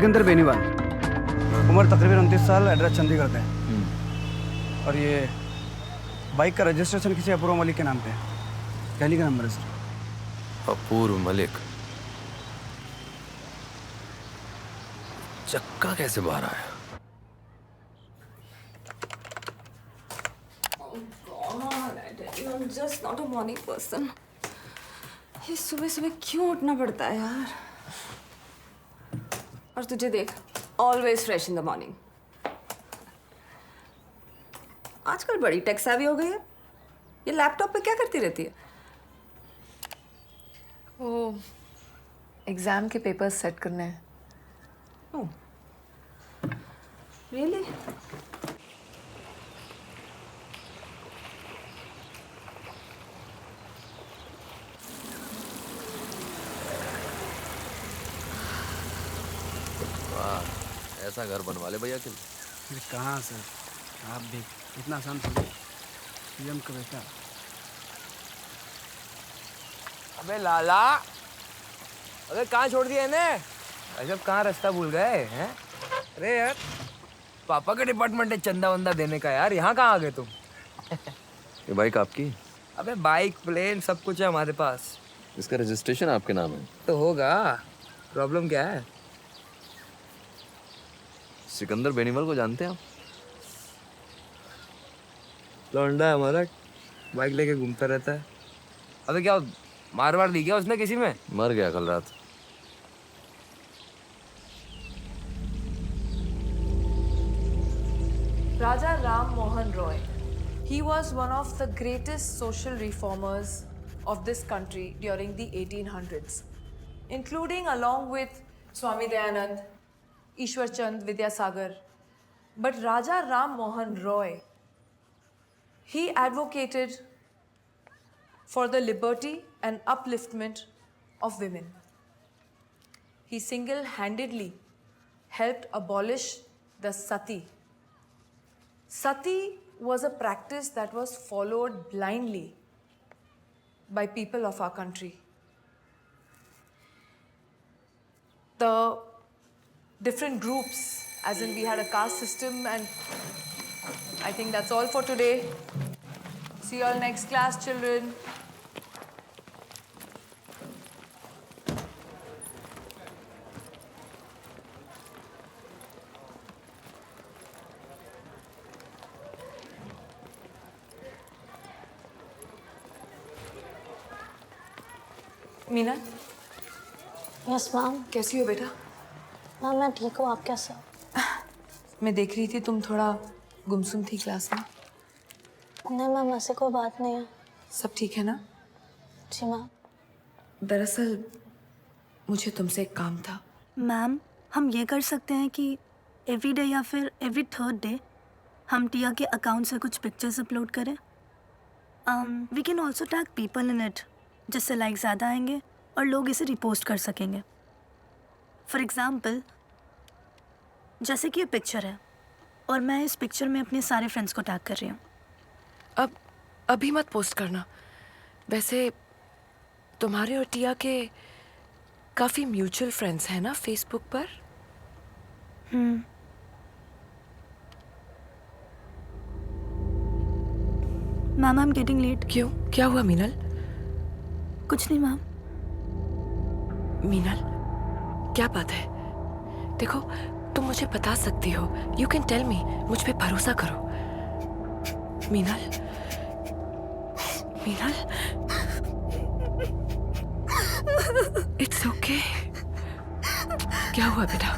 सिकंदर बेनीवाल, उम्र तकरीबन 29 साल, एड्रेस चंडीगढ़ पे है। और ये बाइक का रजिस्ट्रेशन किसी अपूर्व मलिक के नाम पे है। दिल्ली का नंबर है सर। अपूर्व मलिक। चक्का कैसे बाहर आया? I'm just not a morning person. ये सुबह सुबह क्यों उठना पड़ता है यार? और तुझे देख, always fresh in the morning. आजकल बड़ी टेक savvy हो गई है। ये लैपटॉप पे क्या करती रहती है? वो एग्जाम के पेपर्स सेट करने हैं। Oh. Really? वाह, ऐसा घर बनवा ले भैया के लिए। फिर कहाँ सर, आप भी इतना आसान थोड़ी। पीएम का बेटा। अबे लाला, अबे कहाँ छोड़ दिया इन्हें? अजब कहाँ रास्ता भूल गए हैं? अरे यार, पापा के डिपार्टमेंट है चंदा वंदा देने का यार, यहाँ कहाँ आ गए तुम? ये बाइक आपकी? अबे बाइक प्लेन सब कुछ है हमारे पास। इसका रजिस्ट्रेशन आपके नाम है? तो होगा, प्रॉब्लम क्या है? सिकंदर बेनीवाल को जानते हैं आप? लौंडा है हमारा, बाइक लेके घूमता रहता है। अबे क्या मार वार दी क्या उसने किसी में? मर गया कल रात। Raja Ram Mohan Roy. He was one of the greatest social reformers of this country during the 1800s, including along with Swami Dayanand, Ishwar Chand Vidyasagar. But Raja Ram Mohan Roy, he advocated for the liberty and upliftment of women. He single-handedly helped abolish the sati. Sati was a practice that was followed blindly by people of our country. The different groups, as in we had a caste system, and I think that's all for today. See you all next class, children. Meena, yes ma'am. कैसी हो बेटा? Ma'am मैं ठीक हूँ, आप कैसे हो? मैं देख रही थी तुम थोड़ा गुमसुम थी क्लास में। नहीं मैम, ऐसे कोई बात नहीं है। सब ठीक है ना? जी मैम। दरअसल मुझे तुमसे एक काम था। मैम, हम ये कर सकते हैं कि एवरी डे या फिर एवरी थर्ड डे हम टिया के अकाउंट से कुछ पिक्चर्स अपलोड करें। We can also tag people in it, जिससे लाइक ज़्यादा आएंगे और लोग इसे रिपोस्ट कर सकेंगे। फॉर एग्ज़ाम्पल, जैसे कि ये पिक्चर है और मैं इस पिक्चर में अपने सारे फ्रेंड्स को टैग कर रही हूँ। अब अभी मत पोस्ट करना। वैसे तुम्हारे और टिया के काफ़ी म्यूचुअल फ्रेंड्स हैं ना फेसबुक पर? Ma'am, I am getting late. क्यों, क्या हुआ मीनल? कुछ नहीं मैम। मीनल, क्या बात है? देखो, तुम मुझे बता सकती हो। यू कैन टेल मी, मुझ पे भरोसा करो। Meenal, Meenal, it's okay. क्या हुआ बेटा?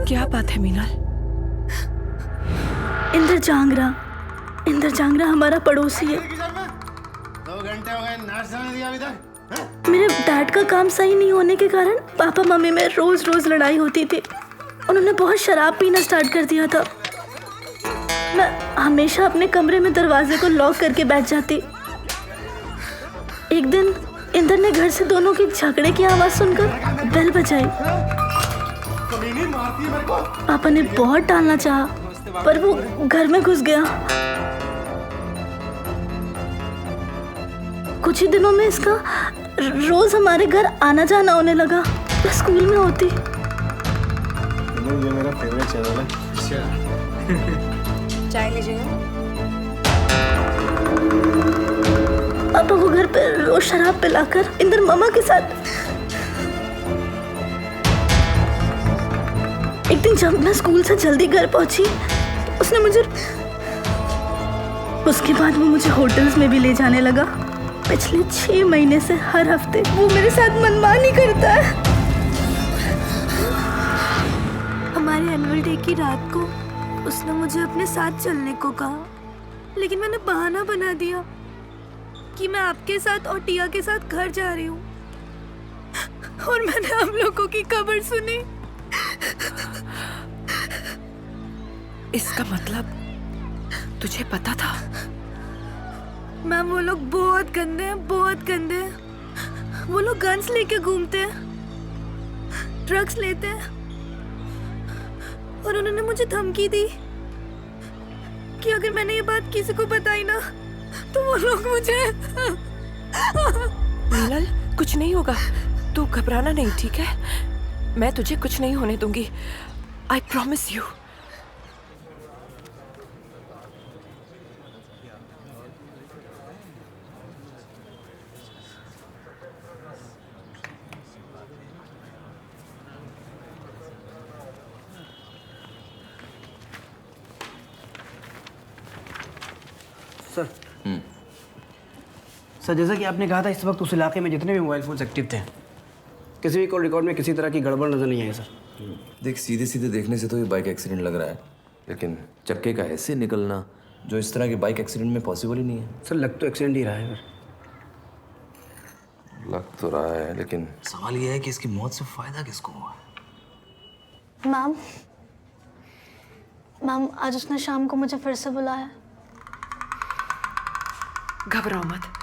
क्या बात है मीनल? इंदर जांगरा हमारा पड़ोसी है। 2 घंटे हो गए, नाश्ता नहीं दिया अभी तक। मेरे डैड का काम सही नहीं होने के कारण पापा मम्मी में रोज लड़ाई होती थी। उन्होंने बहुत शराब पीना स्टार्ट कर दिया था। मैं हमेशा अपने कमरे में दरवाजे को लॉक करके बैठ जाती। एक दिन इंदर ने घर से दोनों के झगड़े की आवाज़ सुनकर बेल बजाई। पापा ने बहुत टालना चाहा, पर वो घर में घुस गया। कुछ ही दिनों में इसका रोज हमारे घर आना जाना होने लगा। मैं स्कूल में होती, चैनल ये मेरा फेवरेट चैनल है। चाय लीजिएगा। पापा को घर पे रोज शराब पिलाकर इंदर मामा के साथ। एक दिन जब मैं स्कूल से जल्दी घर पहुंची तो उसने मुझे, उसके बाद वो मुझे होटल्स में भी ले जाने लगा। पिछले 6 महीने से हर हफ्ते वो मेरे साथ मनमानी करता है। हमारे एनुअल डे की रात को उसने मुझे अपने साथ चलने को कहा, लेकिन मैंने बहाना बना दिया कि मैं आपके साथ और टिया के साथ घर जा रही हूँ। और मैंने हम लोगों की खबर सुनी। इसका मतलब तुझे पता था? मैम वो लोग बहुत गंदे हैं, बहुत गंदे हैं। वो लोग गन्स लेके घूमते हैं, ड्रग्स लेते हैं, और उन्होंने मुझे धमकी दी कि अगर मैंने ये बात किसी को बताई ना तो वो लोग मुझे। मीनल, कुछ नहीं होगा, तू घबराना नहीं, ठीक है? मैं तुझे कुछ नहीं होने दूंगी, I promise you. Sir sir, जैसा कि आपने कहा था, इस वक्त उस इलाके में जितने भी मोबाइल फोन्स एक्टिव थे, किसी भी कॉल रिकॉर्ड में किसी तरह की गड़बड़ नजर नहीं आई सर। देख, सीधे सीधे देखने से तो ये बाइक एक्सीडेंट लग रहा है, लेकिन चक्के का ऐसे निकलना जो इस तरह के बाइक एक्सीडेंट में पॉसिबल ही नहीं है। सर लग तो एक्सीडेंट ही रहा है सर। लग तो रहा है, लेकिन सवाल ये है कि इसकी मौत से फायदा किसको हुआ? मैम, मैम आज उसने शाम को मुझे फिर से बुलाया। घबराओ मत।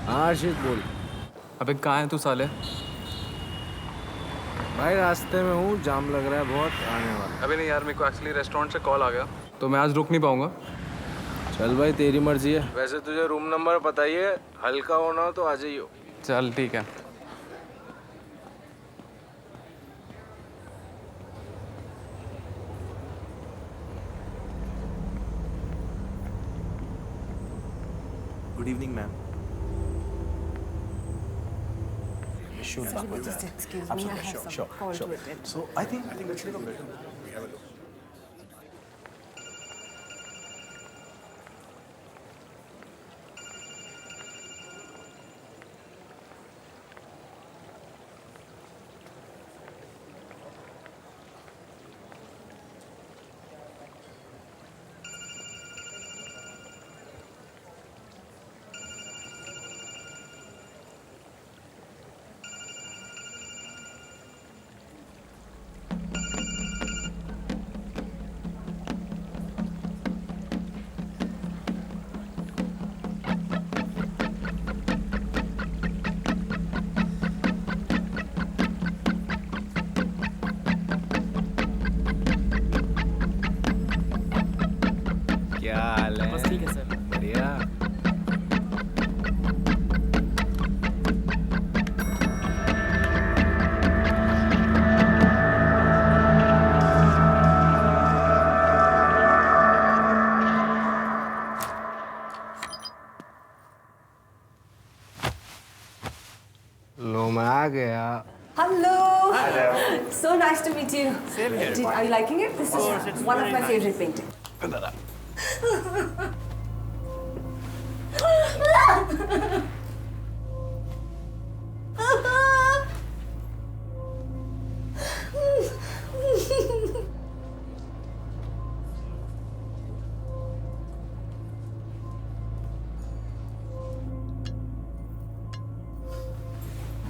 हाँ अर्शित बोल। अबे कहाँ है तू साले? भाई रास्ते में हूँ, जाम लग रहा है बहुत, आने वाला। अबे नहीं यार, मेरे को एक्चुअली रेस्टोरेंट से कॉल आ गया तो मैं आज रुक नहीं पाऊंगा। चल भाई तेरी मर्जी है। वैसे तुझे रूम नंबर पता ही है, हल्का होना हो तो आ जाइयो। चल ठीक है। Good evening ma'am. Excuse me, I have some call to attend. So I think let's take a break. We have a look. क्या हाल है? बस ठीक है सर। बढ़िया। लो मैं आ गया। Hello. So nice to meet you. Same here. Are you liking it? This is one of my favorite paintings.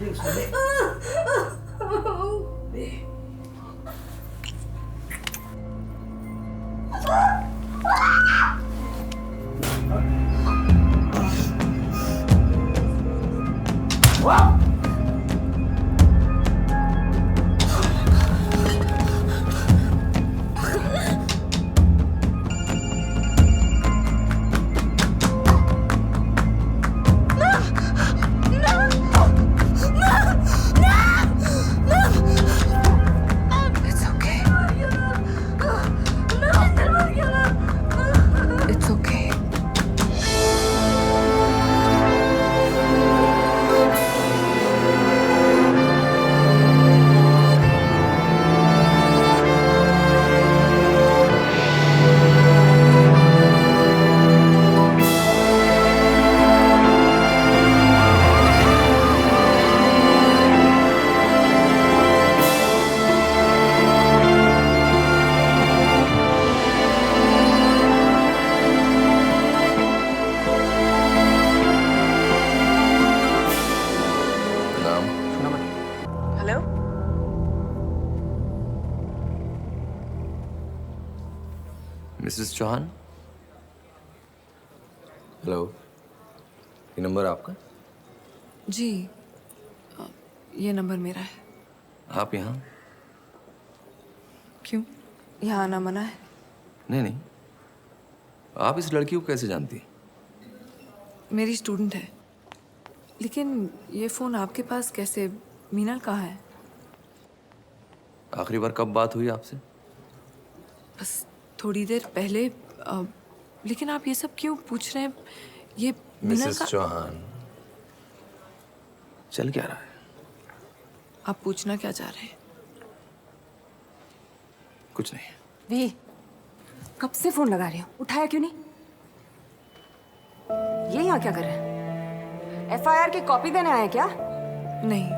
It's okay. It's okay. नाम Hello? Mrs Chauhan. Hello, ये नंबर आपका? जी, ये नंबर मेरा है। आप यहाँ? क्यों? यहाँ आना मना है? नहीं नहीं, आप इस लड़की को कैसे जानती हैं? मेरी स्टूडेंट है। लेकिन ये फ़ोन आपके पास कैसे? मीनल कहाँ है? आखिरी बार कब बात हुई आपसे? बस थोड़ी देर पहले। लेकिन आप ये सब क्यों पूछ रहे हैं? ये मीनल मिसेस का... चौहान, चल क्या रहा है? आप पूछना क्या चाह रहे हैं? कुछ नहीं। वी, कब से फोन लगा रही हो? उठाया क्यों नहीं? ये यहाँ क्या कर रहे हैं? FIR की कॉपी देने आए क्या? नहीं,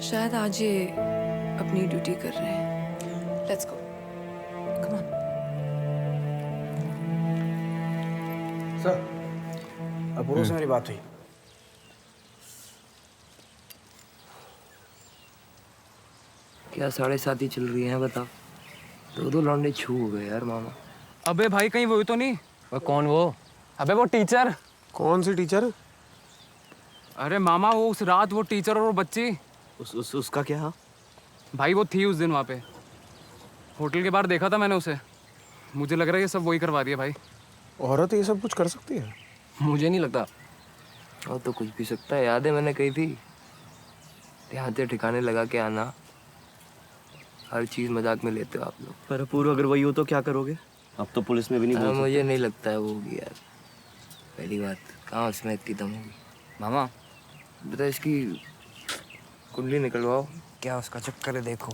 शायद आज ये अपनी ड्यूटी कर रहे हैं। Let's go, come on. Sir, Apoorv से मेरी बात हुई। क्या 7:30 ही चल रही है बताओ। दो लौंडे छू हो गए यार मामा। अबे भाई कहीं वो तो नहीं? वो कौन वो? अबे वो टीचर। कौन सी टीचर? अरे मामा वो उस रात वो टीचर और वो बच्ची। उसका क्या? भाई वो थी उस दिन वहाँ पे होटल के बाहर, देखा था मैंने उसे। मुझे लग रहा है ये सब वही करवा रही है भाई। औरत ये सब कुछ कर सकती है? मुझे नहीं लगता। और तो कुछ भी सकता है। याद है मैंने कही थी, ध्यान से ठिकाने लगा के आना। हर चीज मजाक में लेते हो आप लोग। पर पूर्व अगर वही हो तो क्या करोगे? अब तो पुलिस में भी नहीं बोल सकते। मुझे नहीं लगता है वो होगी यार। पहली बात, कहाँ उसमें इतनी दम होगी। मामा बता, इसकी कुंडली निकलवाओ। क्या उसका चक्कर है देखो।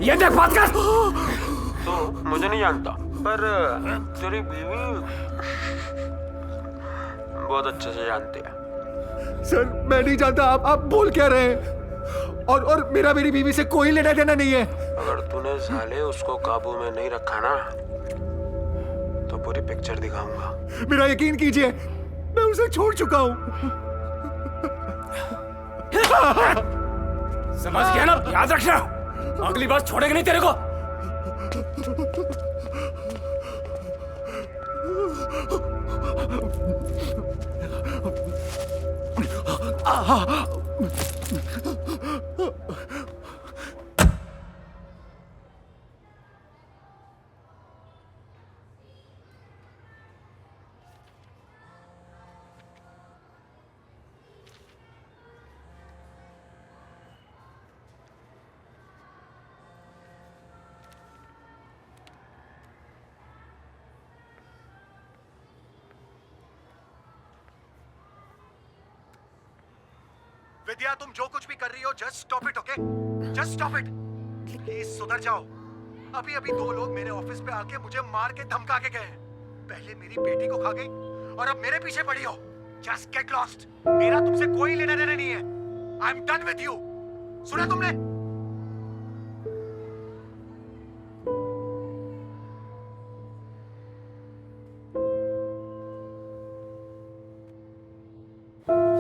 ये देख बात कर। तो मुझे नहीं जानता, पर तेरी बीवी बहुत अच्छे से जानती है। सर मैं नहीं जानता आप बोल क्या रहे हैं। और मेरी बीवी से कोई लेना देना नहीं है। अगर तूने साले उसको काबू में नहीं रखा ना तो पूरी पिक्चर दिखाऊंगा। मेरा यकीन कीजिए मैं उसे छोड़ चुका हूँ। समझ गया ना, याद रखना अगली बार छोड़ेगा नहीं तेरे को। विद्या तुम जो कुछ भी कर रही हो just stop it, okay? Just stop it please, सुधर जाओ। अभी अभी 2 लोग मेरे ऑफिस पे आके मुझे मार के धमका के गए। पहले मेरी बेटी को खा गई और अब मेरे पीछे पड़ी हो। Just get lost. मेरा तुमसे कोई लेना देना नहीं है। I am done with you. सुना तुमने?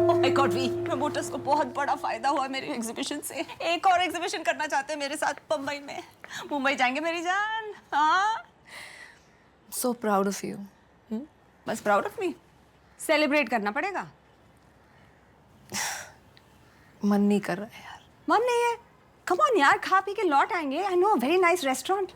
माय गॉड वी प्रमोटर्स को बहुत बड़ा फायदा हुआ मेरी एग्जीबिशन से। एक और एग्जीबिशन करना चाहते हैं मेरे साथ मुंबई में। मुंबई जाएंगे मेरी जान। हाँ, So proud of you. बस प्राउड ऑफ मी। सेलिब्रेट करना पड़ेगा। मन नहीं कर रहा है यार। मन नहीं है? कम ऑन यार, खा पी के लौट आएंगे। I know a very nice restaurant.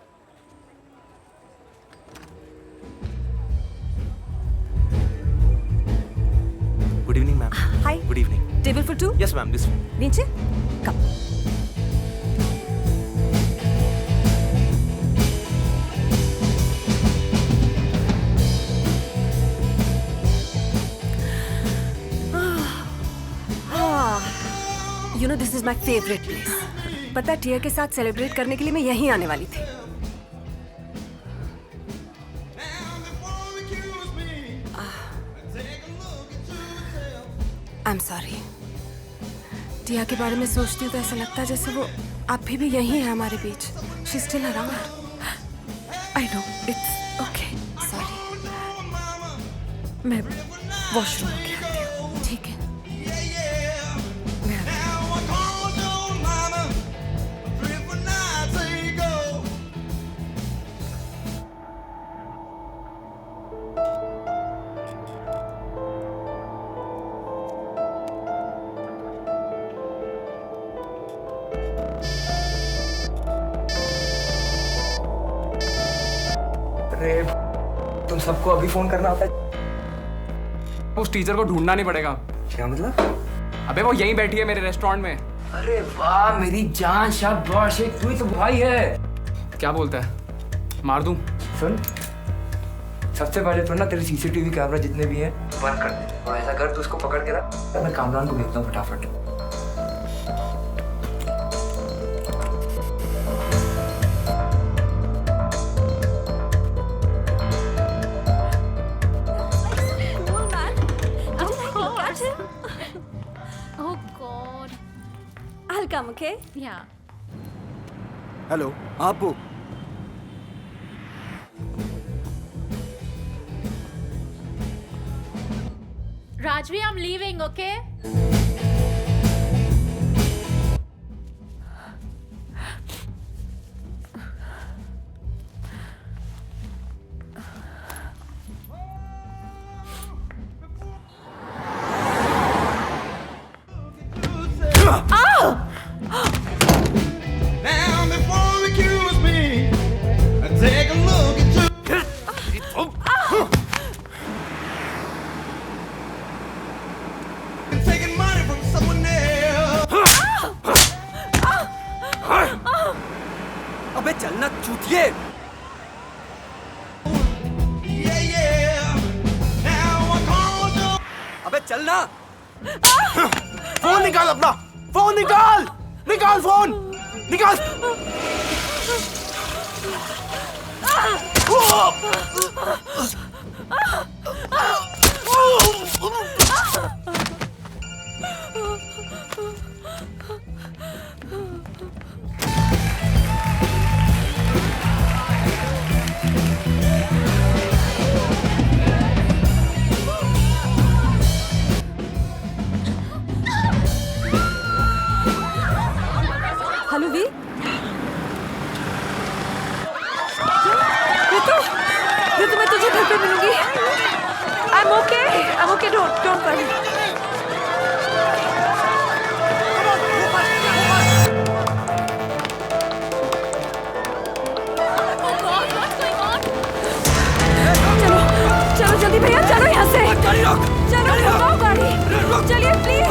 Good evening ma'am. Hi. Good evening. Table for 2? Yes ma'am, this way. नीचे come. You know this is my favourite place. पता है टिया के साथ सेलिब्रेट करने के लिए मैं यहीं आने वाली थी। I am sorry. टिया के बारे में सोचती हूँ तो ऐसा लगता है जैसे वो अभी भी यहीं है हमारे बीच। She still around. I know it's okay, sorry. मैं वॉशरूम होके आती हूँ, ठीक है? मैं आती हूँ। अरे तुम सबको अभी फोन करना होता है? उस टीचर को ढूंढना नहीं पड़ेगा। क्या मतलब? अबे वो यहीं बैठी है मेरे रेस्टोरेंट में। अरे वाह मेरी जान, शाबाश, तू ही तो भाई है। क्या बोलता है, मार दूं? सुन, सबसे पहले तो ना तेरे सीसीटीवी कैमरा जितने भी हैं बंद कर दे। और ऐसा कर, तू उसको पकड़ के रख, मैं कामरान को भेजता हूँ फटाफट। Oh God. I'll come, okay? Yeah. Hello आपू। Rajvi, I'm leaving, okay? अबे चलना चूतिए। अबे चलना। फोन निकाल अपना, फोन निकाल, निकाल फोन, निकाल। हेलो वी, ऋतु, ऋतु मैं तुझे घर पे मिलूंगी। I'm okay, don't worry। चलो जल्दी भैया, चलो यहाँ से। चलो रुको गाड़ी, चलिए प्लीज।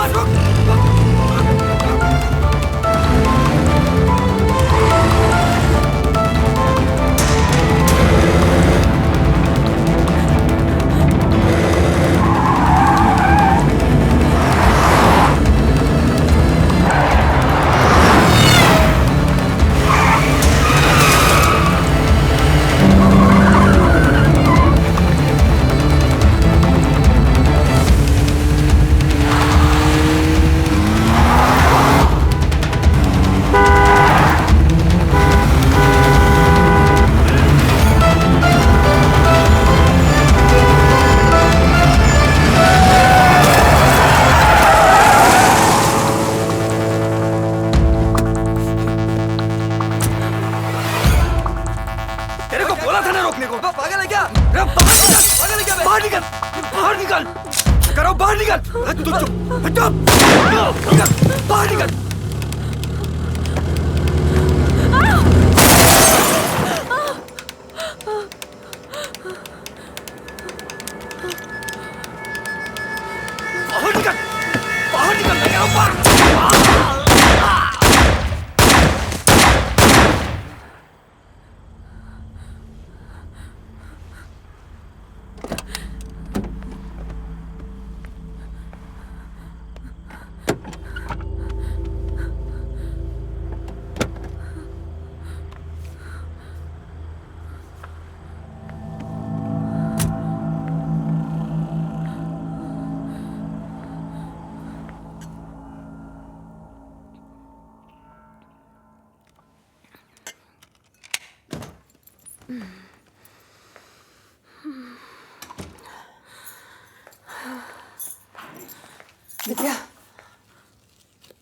विद्या,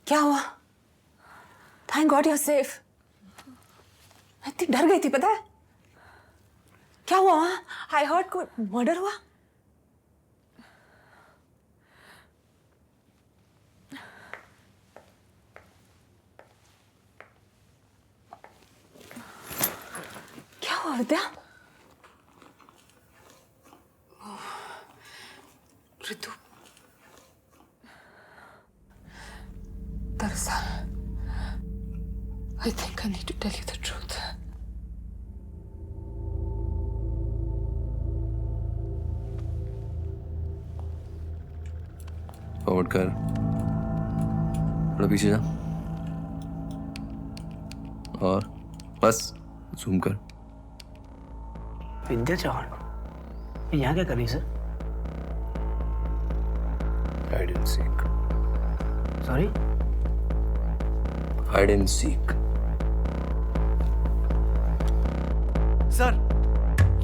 क्या हुआ? Thank god you are safe. मैं इतनी डर गई थी, पता है? क्या हुआ वहां? आई हर्ड कोई मर्डर हुआ। क्या हुआ विद्या? ऋतु, दरअसल I think I need to tell you the truth. Forward कर, थोड़ा पीछे जा, और बस जूम कर। विद्या चौहान यहाँ क्या कर रही sir? Hide and seek. Sorry? Hide and seek. Sir,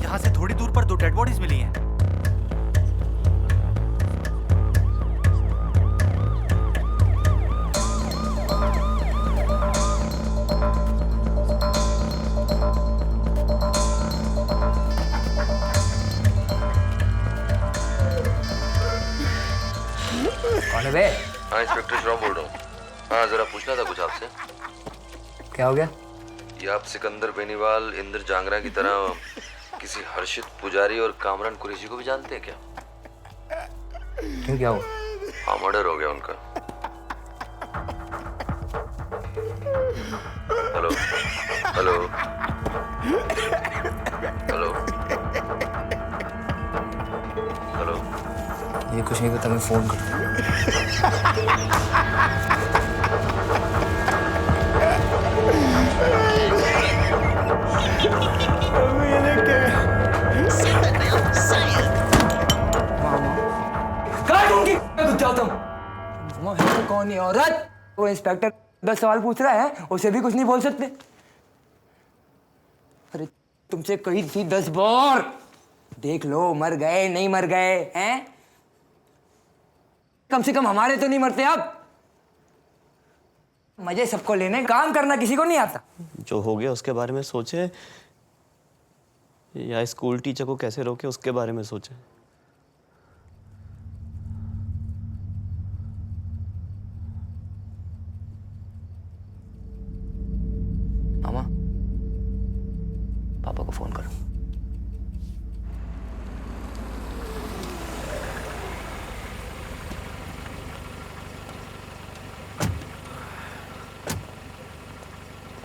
यहाँ से थोड़ी दूर पर 2 डेड बॉडीज मिली हैं। कौन है बे? हाँ, इंस्पेक्टर श्रॉफ बोल रहा हूँ। हाँ, जरा पूछना था कुछ आपसे। क्या हो गया? ये आप सिकंदर बेनीवाल, इंद्र जांगरा की तरह किसी हर्षित पुजारी और कामरान कुरैशी को भी जानते हैं क्या? क्यों, क्या हुआ? हाँ, मर्डर हो गया उनका। Hello hello hello hello. ये कुछ नहीं पता, मैं फोन करता हूँ। कौन है औरत? वो इंस्पेक्टर 10 सवाल पूछ रहा है, उसे भी कुछ नहीं बोल सकते? अरे तुमसे कही थी 10 बार, देख लो मर गए नहीं मर गए हैं? कम से कम हमारे तो नहीं मरते अब। मजे सबको लेने, काम करना किसी को नहीं आता। जो हो गया उसके बारे में सोचे या स्कूल टीचर को कैसे रोके उसके बारे में सोचे। मामा, पापा को फोन करो।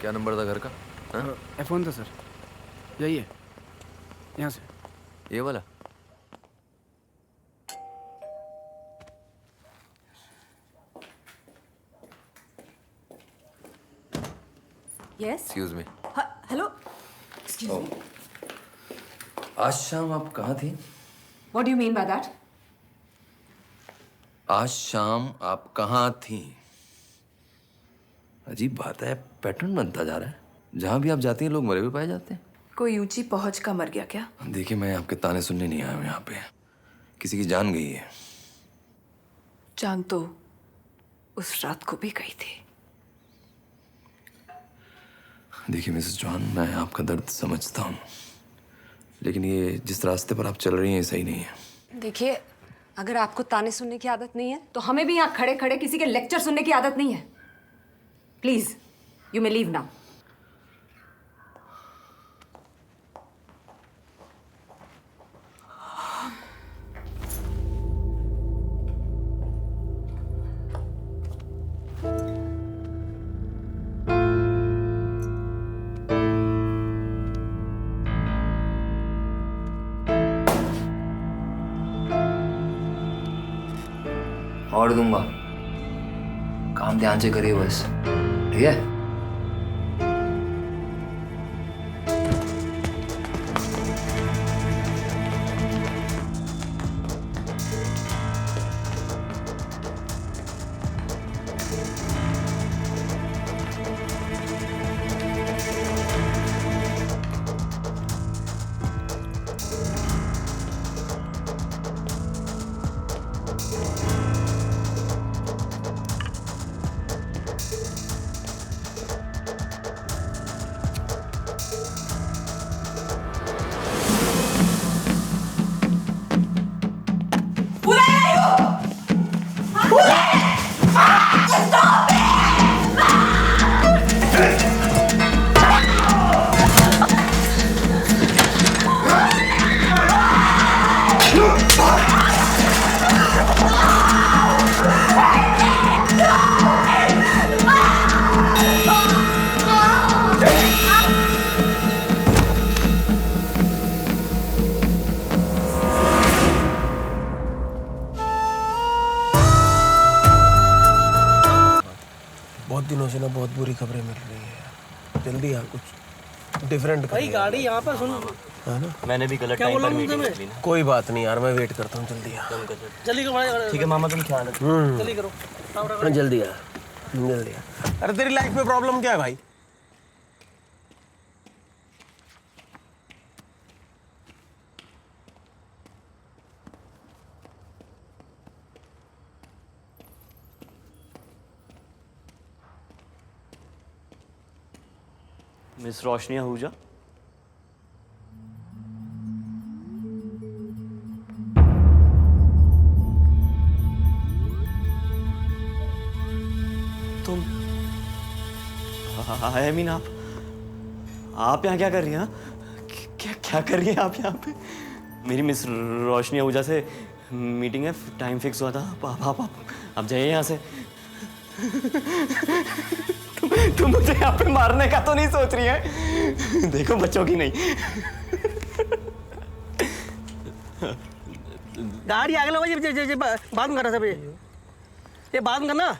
क्या नंबर था घर का? F1 था सर, यही है, यहाँ से। ये वाला? Yes. Excuse me. Hello. Excuse me. आज शाम आप कहाँ थी? What do you mean by that? आज शाम आप कहाँ थी? अजीब बात है, पैटर्न बनता जा रहा है। जहाँ भी आप जाती हैं लोग मरे हुए पाए जाते हैं। कोई ऊंची पहुंच का मर गया क्या? देखिए, मैं आपके ताने सुनने नहीं आया हूँ यहाँ पे। किसी की जान गई है। जान तो उस रात को भी गई थी। देखिए मिसेस जॉन, मैं आपका दर्द समझता हूँ, लेकिन ये जिस रास्ते पर आप चल रही हैं सही नहीं है। देखिए, अगर आपको ताने सुनने की आदत नहीं है तो हमें भी यहाँ खड़े खड़े किसी के लेक्चर सुनने की आदत नहीं है। Please, you may leave now. और दूंगा, काम ध्यान से करिए बस, ठीक है? बहुत दिनों से ना बहुत बुरी खबरें मिल रही है। जल्दी यार कुछ डिफरेंट भाई, गाड़ी यहाँ पर सुन, है ना? मैंने भी गलत टाइम पर मीटिंग कर ली ना। कोई बात नहीं यार, मैं वेट करता हूँ। जल्दी यार, जल्दी करो। ठीक है मामा, तुम ख्याल रखो। जल्दी करो, जल्दी यार, जल्दी यार। अरे तेरी लाइफ में प्रॉब्लम क्या है भाई? मिस रोशनी आहूजा, तुम आई मीन आप यहाँ क्या कर रही हैं? क्या कर रही हैं आप यहाँ पे? मेरी मिस रोशनी आहूजा से मीटिंग है, टाइम फिक्स हुआ था। आप जाइए यहाँ से। तुम मुझे यहाँ पे मारने का तो नहीं सोच रही है? देखो बच्चों की नहीं। गाड़ी आगे लो, ये बात कर रहा था, ये बात करना।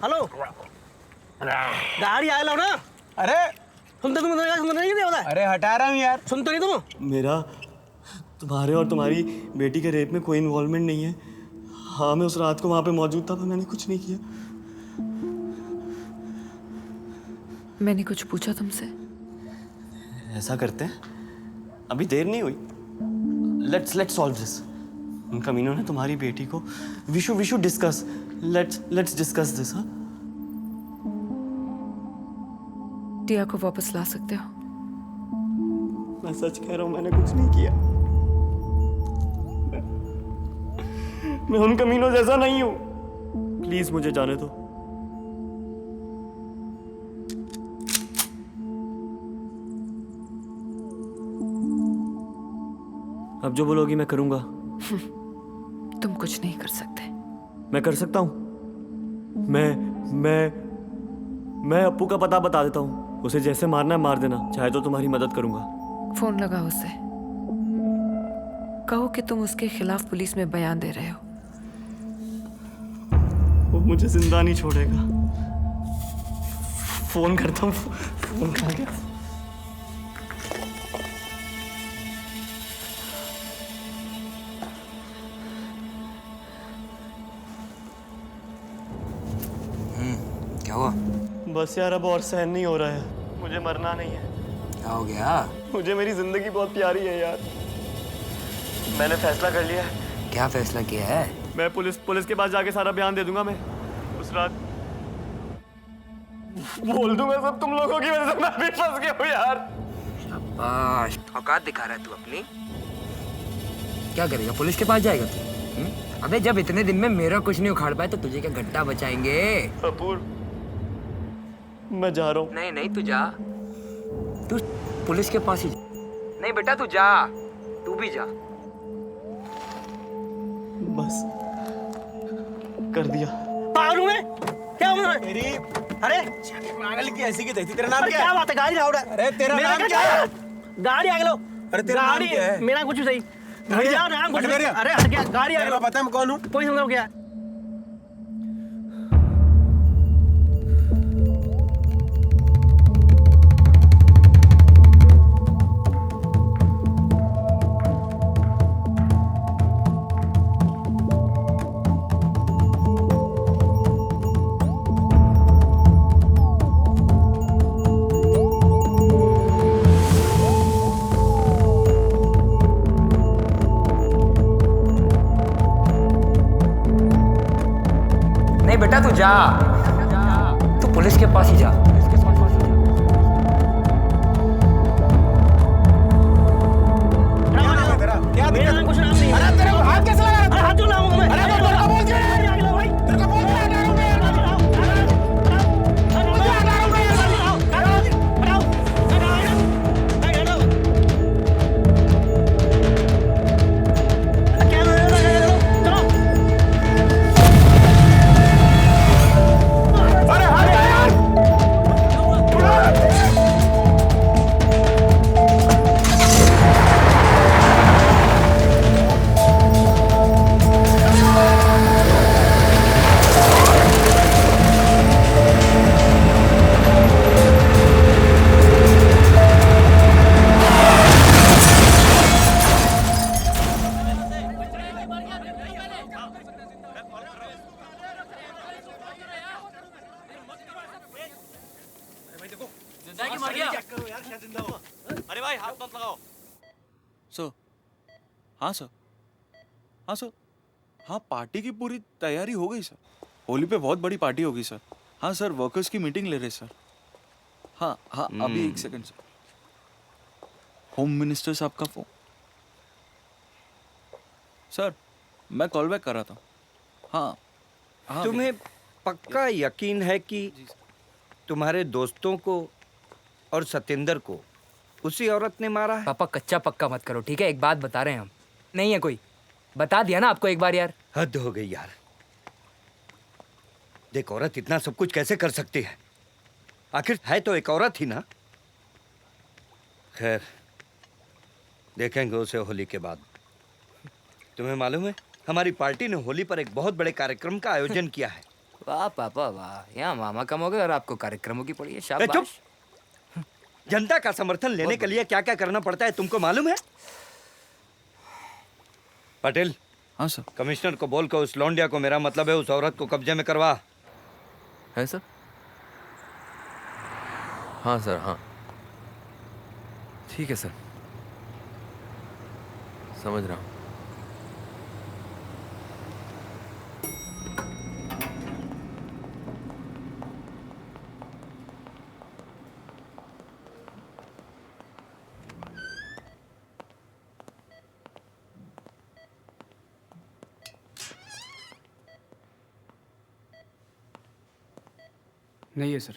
हेलो, गाड़ी आगे लो ना। अरे सुनते नहीं होता? अरे हटा रहा हूँ यार। सुनते नहीं तुम? मेरा तुम्हारे और तुम्हारी बेटी के रेप में कोई इन्वॉल्वमेंट नहीं है। हाँ, मैं उस रात को वहाँ पे मौजूद था पर मैंने कुछ नहीं किया। मैंने कुछ पूछा तुमसे? ऐसा करते हैं, अभी देर नहीं हुई, लेट्स सॉल्व दिस। उन कमीनों ने तुम्हारी बेटी को we should discuss, let's discuss this. हाँ, टिया को वापस ला सकते हो? मैं सच कह रहा हूं, मैंने कुछ नहीं किया। मैं उन कमीनों जैसा नहीं हूं। प्लीज मुझे जाने दो। अब जो बोलोगी मैं करूंगा। तुम कुछ नहीं कर सकते। मैं कर सकता हूं। मैं अप्पू का पता बता देता हूं। उसे जैसे मारना है मार देना, चाहे तो तुम्हारी मदद करूंगा। फोन लगाओ उसे, कहो कि तुम उसके खिलाफ पुलिस में बयान दे रहे हो। वो मुझे जिंदा नहीं छोड़ेगा। फोन करता हूँ। फोन कहाँ गया? क्या हुआ? बस यार, अब और सहन नहीं हो रहा है। मुझे मरना नहीं है। क्या हो गया? मुझे मेरी जिंदगी बहुत प्यारी है यार। मैंने फैसला कर लिया है। क्या फैसला किया है? मैं पुलिस के पास जाके सारा बयान दे दूंगा। मैं उस रात बोल दूंगा सब तुम लोगों की वजह से मैं भी फंस गया हूँ यार। शाबाश, औकात दिखा रहा है तू अपनी। क्या करेगा? पुलिस के पास जाएगा तू? अबे जब इतने दिन में मेरा कुछ नहीं उखाड़ पाए तो तुझे क्या गड्ढा बचाएंगे? कपूर, मैं जा रहा हूँ। नहीं तू जा, तू पुलिस के पास ही जा। नहीं बेटा तू जा, तू भी जा। बस कर दिया। पागल हूँ मैं? क्या हूँ मैं? मेरी अरे पागल की ऐसी की तैसी। तेरा नाम क्या क्या है? बात है? गाड़ी लाओ। अरे तेरा नाम क्या है? गाड़ी आगे लो। अरे तेरा नाम क्या है? मेरा कुछ भी सही। भैया, नाम कुछ हट नहीं। मेरे। अरे हट गया, गाड़ी आगे लो। पता है मैं कौन हूँ? कोई समझो क्या? बेटा तू जा, तू पुलिस के पास ही जा। क्या मेरा नाम कुछ नाम नहीं। अरे तेरे को हाथ कैसे लगा? अरे हाथ क्यों लाऊंगा मैं? अरे तेरे को बोल दिया यार भाई, तेरे को बोल दिया अरे भाई हाथ मत लगाओ। सर, हाँ सर, हाँ सर, हाँ पार्टी की पूरी तैयारी हो गई सर। होली पे बहुत बड़ी पार्टी होगी सर। हाँ सर, वर्कर्स की मीटिंग ले रहे सर। हाँ हाँ अभी एक सेकंड सर। होम मिनिस्टर साहब का फोन। सर मैं कॉल बैक कर रहा था। हाँ हाँ तुम्हें पक्का यकीन है कि तुम्हारे दोस्तों को और सतेंद्र को उसी औरत ने मारा है? पापा कच्चा पक्का मत करो, ठीक है? एक बात बता रहे हैं हम। नहीं है कोई, बता दिया ना आपको एक बार यार। हद हो गई यार। देख, औरत इतना सब कुछ कैसे कर सकती है? आखिर है तो एक औरत ही ना। खैर, देखेंगे उसे होली के बाद। तुम्हें मालूम है, हमारी पार्टी ने होली पर एक बहुत बड़े कार्यक्रम का आयोजन किया है। वाह पापा वाह, यहाँ मामा कम हो गए और आपको कार्यक्रमों की पड़ी है। शाबाश। चुप। जनता का समर्थन लेने के लिए क्या क्या करना पड़ता है तुमको मालूम है? पटेल। हाँ सर। कमिश्नर को बोल कर उस लौंडिया को, मेरा मतलब है उस औरत को, कब्जे में करवा। है सर? हाँ सर, हाँ ठीक है सर, समझ रहा हूँ। नहीं है सर।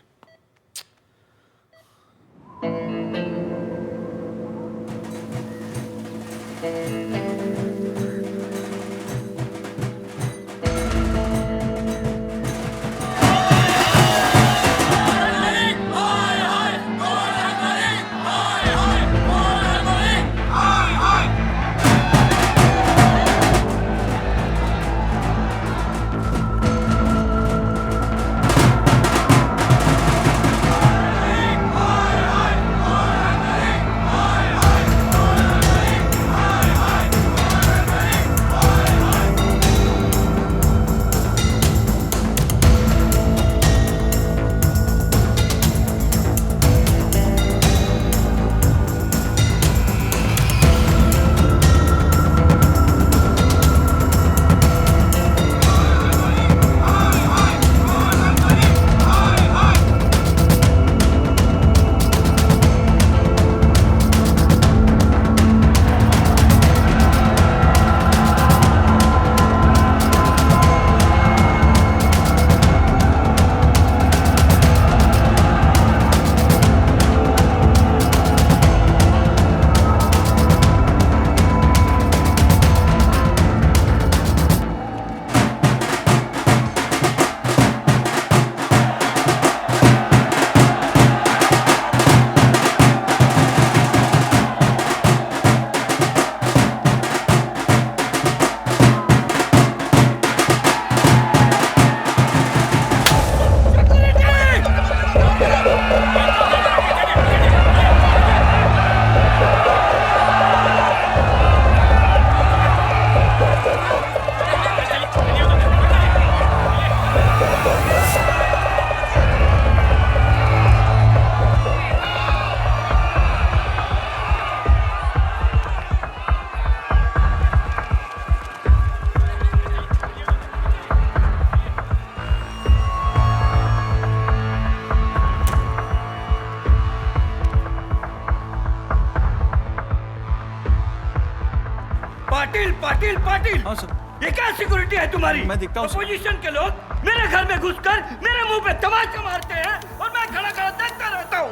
पाटिल पाटिल पाटिल। हाँ सर। ये क्या सिक्योरिटी है तुम्हारी? मैं दिखता हूँ। अपोजिशन के लोग मेरे घर में घुसकर मेरे मुंह पे तमाचा मारते हैं और मैं खड़ा खड़ा देखता रहता हूँ।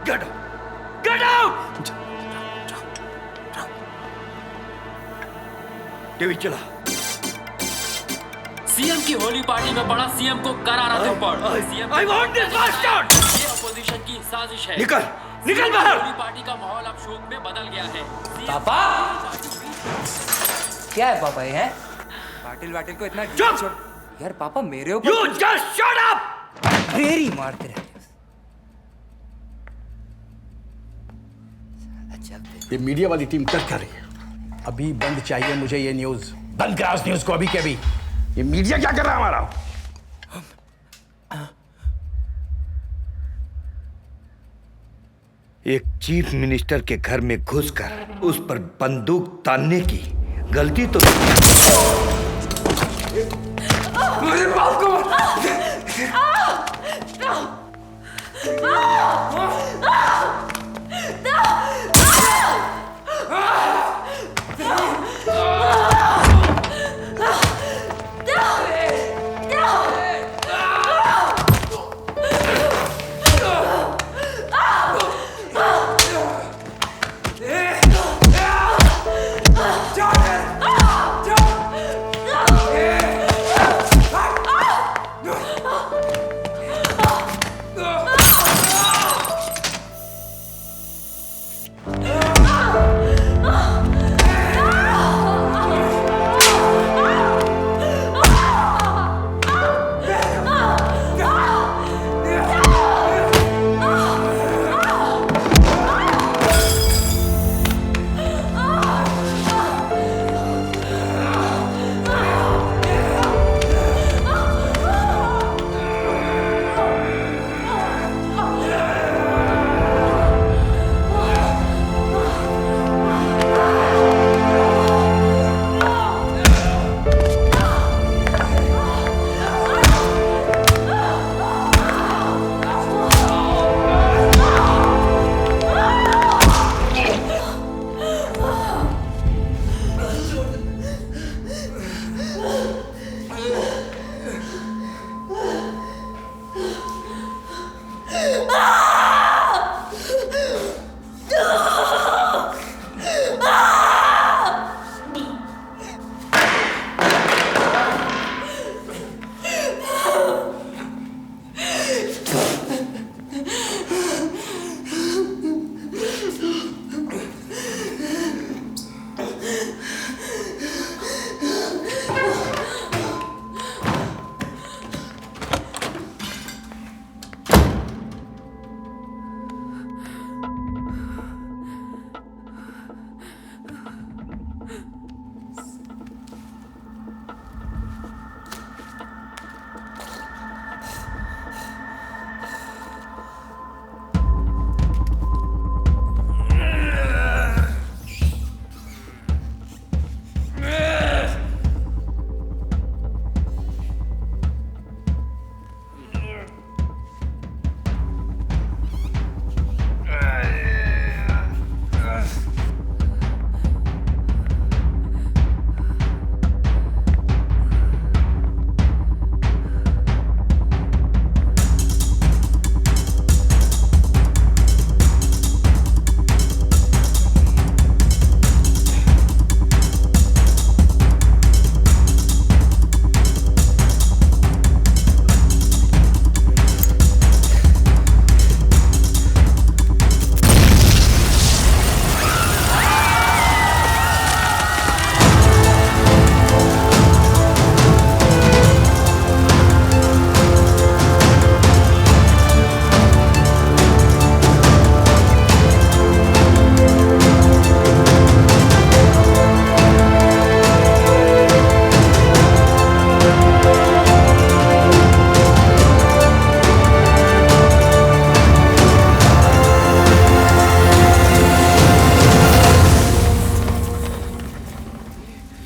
Get out, get out. TV चला। सीएम की होली पार्टी में पड़ा सीएम को करारा थप्पड़। CM I want this bastard! ये अपोजिशन की साजिश है। निकल, निकल बाहर। होली पार्टी का माहौल अब शोक में बदल गया है। पापा क्या है पापा ये हैं? पाटिल वाटिल को इतना चुप! यार पापा मेरे ऊपर You just shut up! रेरी मारते रहते हो। ये मीडिया वाली टीम कर रही है। अभी बंद चाहिए मुझे ये न्यूज। बंद करा उस न्यूज को अभी के अभी। ये मीडिया क्या कर रहा है हमारा? एक चीफ मिनिस्टर के घर में घुसकर उस पर बंदूक तानने की गलती तो मेरे बाप को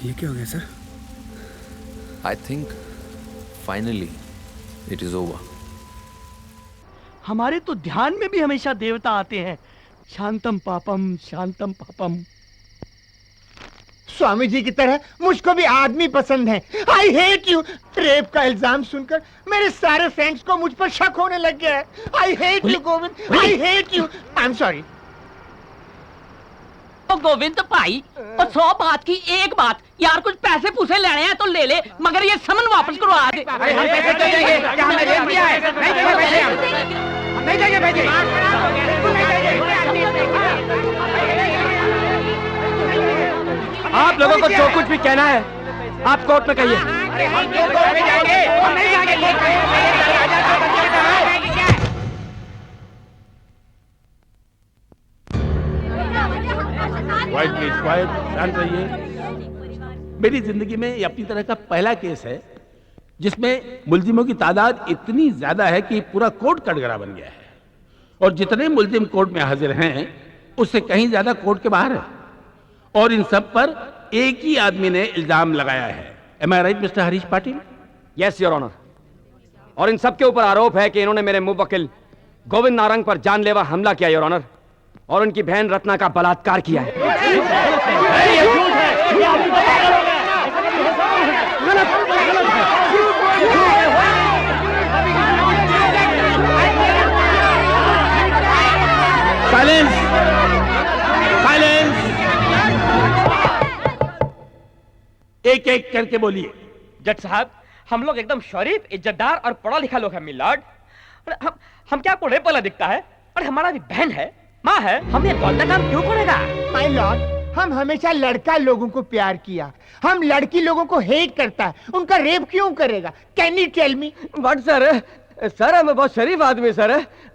ये क्या हो गया sir? I think finally it is over. हमारे तो ध्यान में भी हमेशा देवता आते हैं, शांतम पापम शांतम पापम। स्वामी जी की तरह मुझको भी आदमी पसंद है। I hate you. रेप का इल्जाम सुनकर मेरे सारे फ्रेंड्स को मुझ पर शक होने लग गया है। I hate you Govind, I hate you. I am sorry. Govind भाई, और 100 बात की एक बात, यार कुछ पैसे पूसे लेने हैं तो ले ले, मगर ये समन वापस करवा दे। हम पैसे दे देंगे। क्या हमने रेप किया है? नहीं देंगे पैसे हम। नहीं देंगे पैसे। आप लोगों को जो कुछ भी कहना है आप कोर्ट में कहिए। क्वाइट प्लीज, क्वाइट, शांत रहिए। मेरी जिंदगी में ये अपनी तरह का पहला केस है जिसमें मुल्जिमों की तादाद इतनी ज्यादा है कि पूरा कोर्ट कटघरा बन गया है, और जितने मुल्जिम कोर्ट में हाजिर हैं उससे कहीं ज्यादा कोर्ट के बाहर है, और इन सब पर एक ही आदमी ने इल्जाम लगाया है। Am I right mister Harish Patil? Yes your honour. और इन सब के ऊपर आरोप है कि इन्होंने मेरे मुवक्किल गोविंद नारंग पर जानलेवा हमला किया योर ऑनर, और उनकी बहन रत्ना का बलात्कार किया है। Silence, silence. एक एक करके बोलिए। जज साहब, हम लोग एकदम शरीफ, इज्जतदार और पढ़ा लिखा लोग हैं मिलॉर्ड। हम क्या को रेप वाला दिखता है? और हमारा भी बहन है, माँ है, हम ये गलत काम क्यों करेगा? माय लॉर्ड, हम हमेशा लड़का लोगों को प्यार किया, हम लड़की लोगों को हेट करता है, उनका रेप क्यों करेगा? Can you tell me? But sir हम बहुत शरीफ आदमी सर।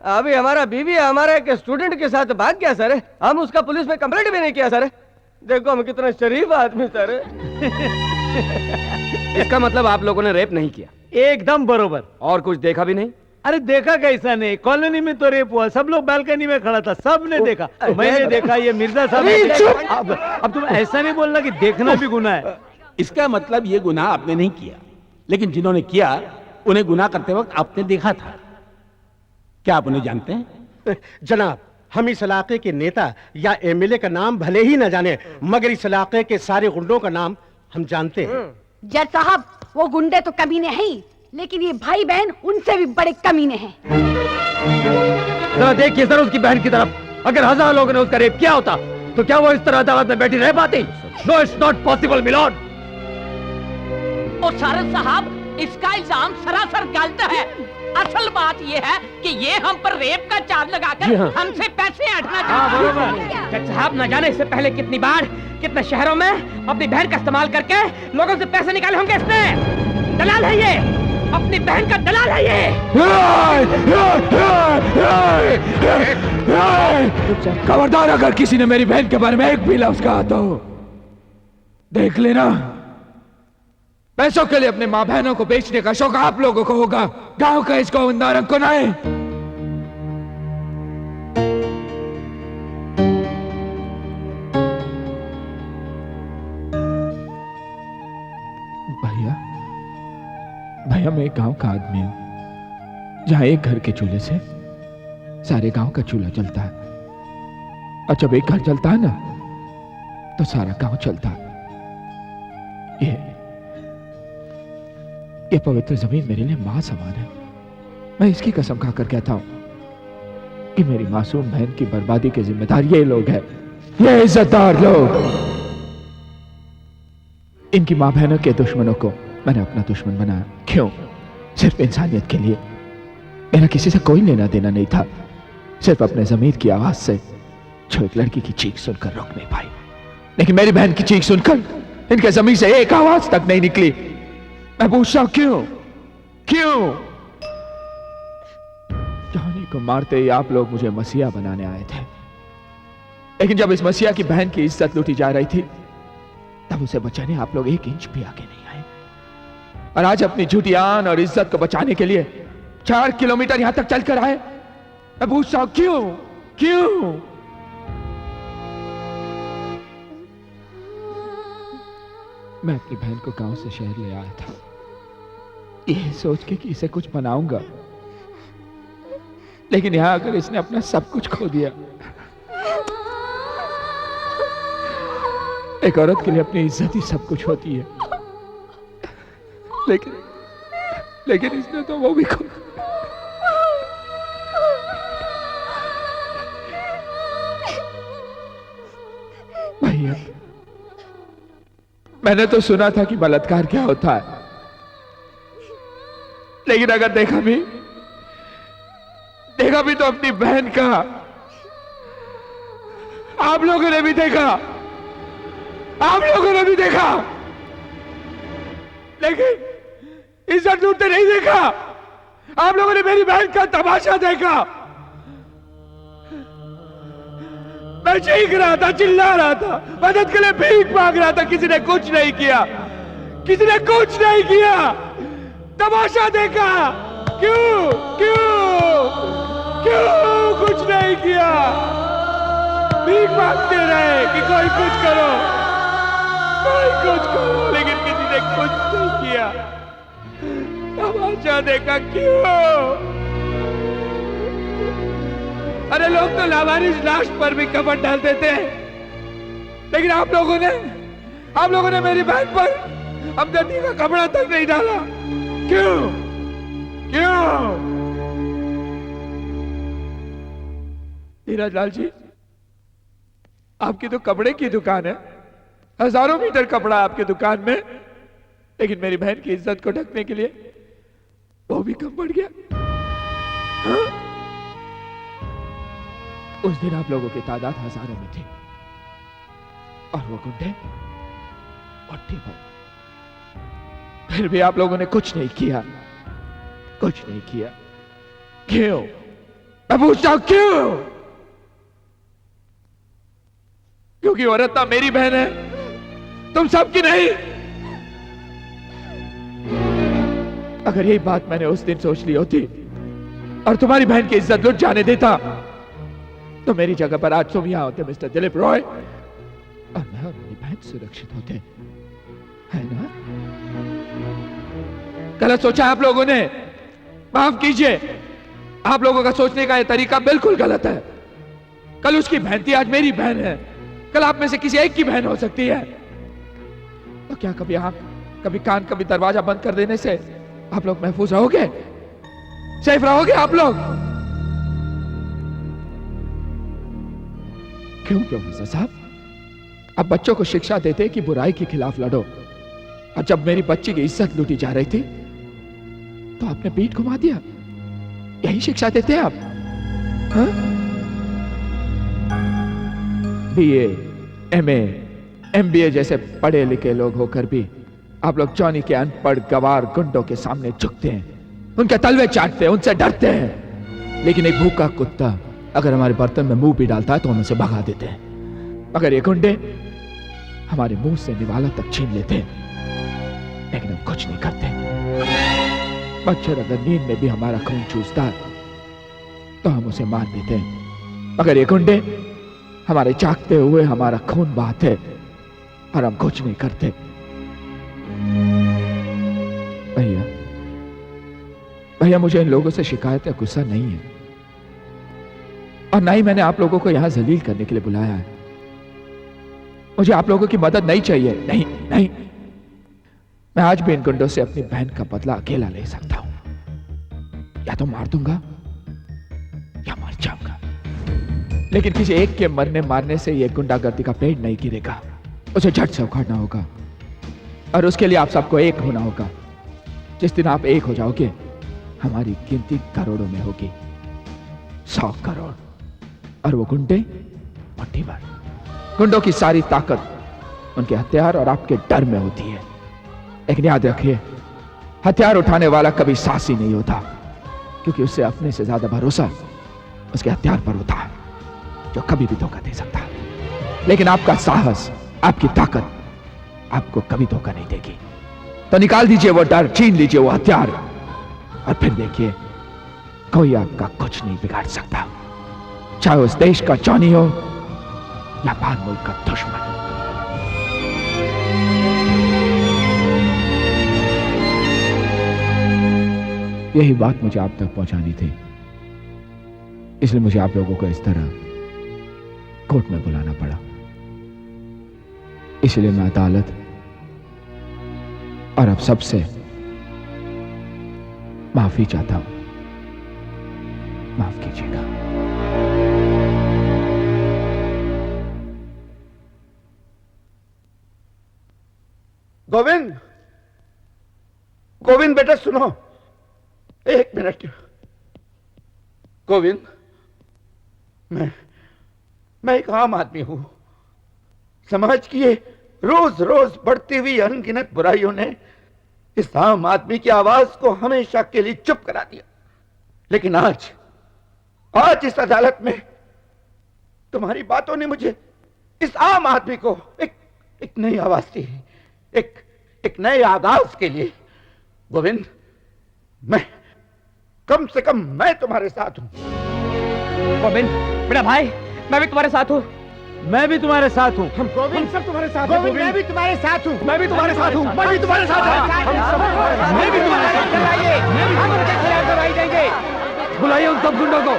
अभी हमारा बीवी हमारे एक स्टूडेंट के साथ भाग गया सर, हम उसका पुलिस में कंप्लेंट भी नहीं किया सर। देखो हम कितना शरीफ आदमी सर। इसका मतलब आप लोगों ने रेप नहीं किया? एकदम बरोबर। और कुछ देखा भी नहीं? अरे देखा कैसा नहीं, कॉलोनी में तो रेप हुआ, सब लोग बालकनी में खड़ा था, सबने देखा, मैंने देखा, ये मिर्जा साहब। अब तुम ऐसा नहीं बोलना कि देखना भी गुनाह है। इसका मतलब ये गुनाह आपने नहीं किया, लेकिन जिन्होंने किया उन्हें गुनाह करते वक्त आपने देखा था। क्या आप उन्हें जानते हैं? जनाब, हम इस इलाके के नेता या एमएलए का नाम भले ही न जाने, मगर इस इलाके के सारे गुंडों का नाम हम जानते हैं। जज साहब, वो गुंडे तो कमीने हैं ही, लेकिन ये भाई बहन उनसे भी बड़े कमीने हैं। जरा देखिए सर उसकी बहन की तरफ। अगर 1000 लोगों ने उसका रेप किया होता तो क्या वो इस तरह अदालत में बैठी रह पाती? No, it's not possible milord. और सारद साहब, इसका इल्जाम सरासर गलत है। असल बात ये है कि ये हम पर रेप का चार्ज लगाकर हमसे पैसे हटना चाहता है। जज साहब, न जाने इससे पहले कितनी बार कितने शहरों में अपनी बहन का इस्तेमाल करके लोगों से पैसे निकाले होंगे इसने। दलाल है ये, अपनी बहन का दलाल है ये। खबरदार, अगर किसी ने मेरी बहन के बारे में एक भी लफ्ज कहा तो देख लेना। पैसों के लिए अपने माँ बहनों को बेचने का शौक आप लोगों को होगा, गांव का इस गोविंद नारंग को नहीं। भैया मैं एक गांव का आदमी हूं, जहां एक घर के चूल्हे से सारे गांव का चूल्हा जलता है, और जब एक घर जलता है ना तो सारा गांव चलता है। ये पवित्र जमीन मेरे लिए मां समान है। मैं इसकी कसम खाकर कहता हूं कि मेरी मासूम बहन की बर्बादी के जिम्मेदार ये लोग हैं, ये इज्जतदार लोग। इनकी मां बहनों के दुश्मनों को मैंने अपना दुश्मन बनाया। क्यों? सिर्फ इंसानियत के लिए। मेरा किसी से कोई लेना देना नहीं था, सिर्फ अपने ज़मीर की आवाज से, जो एक लड़की की चीख सुनकर रुक नहीं पाई। लेकिन मेरी बहन की चीख सुनकर इनके ज़मीर से एक आवाज तक नहीं निकली। मैं पूछता हूं क्यों? क्यों? जॉनी को मारते ही आप लोग मुझे मसीहा बनाने आए थे, लेकिन जब इस मसीहा की बहन की इज्जत लूटी जा रही थी तब उसे बचाने आप लोग 1 इंच भी आगे नहीं आए। और आज अपनी झूठी आन और इज्जत को बचाने के लिए 4 किलोमीटर यहां तक चलकर आए। मैं पूछता हूं क्यों? क्यों? मैं अपनी बहन को गांव से शहर ले आया था, ये सोच के कि इसे कुछ बनाऊंगा, लेकिन यहां आकर इसने अपना सब कुछ खो दिया। एक औरत के लिए अपनी इज्जत ही सब कुछ होती है, लेकिन इसने तो वो भी खो। भैया, मैंने तो सुना था कि बलात्कार क्या होता है, लेकिन अगर देखा भी तो अपनी बहन का। आप लोगों ने भी देखा, लेकिन इज्जत लूटते नहीं देखा। आप लोगों ने मेरी बहन का तमाशा देखा। मैं चीख रहा था, चिल्ला रहा था, मदद के लिए भीख मांग रहा था, किसी ने कुछ नहीं किया, तमाशा देखा। क्यों कुछ नहीं किया? भीख मांगते रहे कि कोई कुछ करो, लेकिन किसी ने कुछ नहीं किया। तमाशा देखा। क्यों? अरे लोग तो लावारिस लाश पर भी कफन डालते थे, लेकिन आप लोगों ने मेरी बहन पर हमदर्दी का कपड़ा तक नहीं डाला। क्यों? धीरज लाल जी, आपकी तो कपड़े की दुकान है, हजारों मीटर कपड़ा आपकी दुकान में, लेकिन मेरी बहन की इज्जत को ढकने के लिए वो भी कम पड़ गया। हाँ? उस दिन आप लोगों की तादाद हजारों में थी और वो गुंडे मुट्ठी भर। फिर भी आप लोगों ने कुछ नहीं किया। क्यों? मैं पूछता हूं क्यों? क्योंकि वो रत्ना मेरी बहन है, तुम सबकी नहीं। अगर यही बात मैंने उस दिन सोच ली होती और तुम्हारी बहन की इज्जत लुट जाने देता, तो मेरी जगह पर आज तुम यहां होते मिस्टर दिलीप रॉय, और मैं और मेरी बहन सुरक्षित होते, है ना? गलत सोचा आप लोगों ने, माफ कीजिए। आप लोगों का सोचने का यह तरीका बिल्कुल गलत है। कल उसकी बहन थी, आज मेरी बहन है, कल आप में से किसी एक की बहन हो सकती है। तो क्या कभी आंख, कभी कान, कभी दरवाजा बंद कर देने से आप लोग महफूज रहोगे? सेफ रहोगे आप लोग? क्यों प्रोफेसर साहब? आप बच्चों को शिक्षा देते कि बुराई के खिलाफ लड़ो, और जब मेरी बच्ची की इज्जत लूटी जा रही थी तो आपने पीठ घुमा दिया। यही शिक्षा देते हैं आप? हाँ? बीए, एमए, एमबीए जैसे पढ़े लिखे लोग होकर भी आप लोग जॉनी के अनपढ़ गवार गुंडों के सामने झुकते हैं, उनके तलवे चाटते हैं, उनसे डरते हैं। लेकिन एक भूखा कुत्ता अगर हमारे बर्तन में मुंह भी डालता है तो हम उसे भगा देते हैं। मगर ये गुंडे हमारे मुंह से निवाला तक छीन लेते हैं, लेकिन हम कुछ नहीं करते। मच्छर अगर नींद में भी हमारा खून चूसता है तो हम उसे मार देते हैं, मगर ये गुंडे हमारे जागते हुए हमारा खून बहाते और हम कुछ नहीं करते। भैया, मुझे इन लोगों से शिकायत या गुस्सा नहीं है, और ना ही मैंने आप लोगों को यहां जलील करने के लिए बुलाया है। मुझे आप लोगों की मदद नहीं चाहिए। नहीं, मैं आज भी इन गुंडों से अपनी बहन का बदला अकेला ले सकता हूं। या तो मार दूंगा या मर जाऊंगा, लेकिन किसी एक के मरने मारने से यह गुंडागर्दी का पेड़ नहीं गिरेगा, उसे झट से उखाड़ना होगा। और उसके लिए आप सबको एक होना होगा। जिस दिन आप एक हो जाओगे, हमारी गिनती करोड़ों में होगी, 100 करोड़। और वो गुंडे मुट्ठी भर। गुंडों की सारी ताकत उनके हथियार और आपके डर में होती है। लेकिन याद रखिए, हथियार उठाने वाला कभी साहसी नहीं होता, क्योंकि उससे अपने से ज्यादा भरोसा उसके हथियार पर होता है, जो कभी भी धोखा दे सकता है। लेकिन आपका साहस, आपकी ताकत आपको कभी धोखा नहीं देगी। तो निकाल दीजिए वो डर, छीन लीजिए वो हथियार, और फिर देखिए कोई आपका कुछ नहीं बिगाड़ सकता, चाहे उस देश का जॉनी हो या बाहर मुल्क का दुश्मन। यही बात मुझे आप तक पहुंचानी थी, इसलिए मुझे आप लोगों को इस तरह कोर्ट में बुलाना पड़ा। इसलिए मैं अदालत और अब सबसे माफी चाहता हूं। माफ कीजिएगा। गोविंद, गोविंद बेटा सुनो, एक मिनट। गोविंद, मैं एक आम आदमी हूं। समाज की ये रोज रोज बढ़ती हुई अनगिनत बुराइयों ने इस आम आदमी की आवाज को हमेशा के लिए चुप करा दिया। लेकिन आज इस अदालत में तुम्हारी बातों ने मुझे, इस आम आदमी को एक नई आवाज दी, एक नए आगाज के लिए। गोविंद, मैं कम से कम मैं तुम्हारे साथ हूं। गोविंद मेरा भाई, मैं भी तुम्हारे साथ हूं। मैं भी तुम्हारे साथ हूं। हम सब तुम्हारे साथ हैं। मैं भी तुम्हारे साथ हूं। मैं भी तुम्हारे साथ हूं। मैं भी तुम्हारे साथ हूं। मैं भी तुम्हारे साथ हूं। हम उनके खिलाफ गवाही देंगे। बुलाइए उन सब गुंडों को,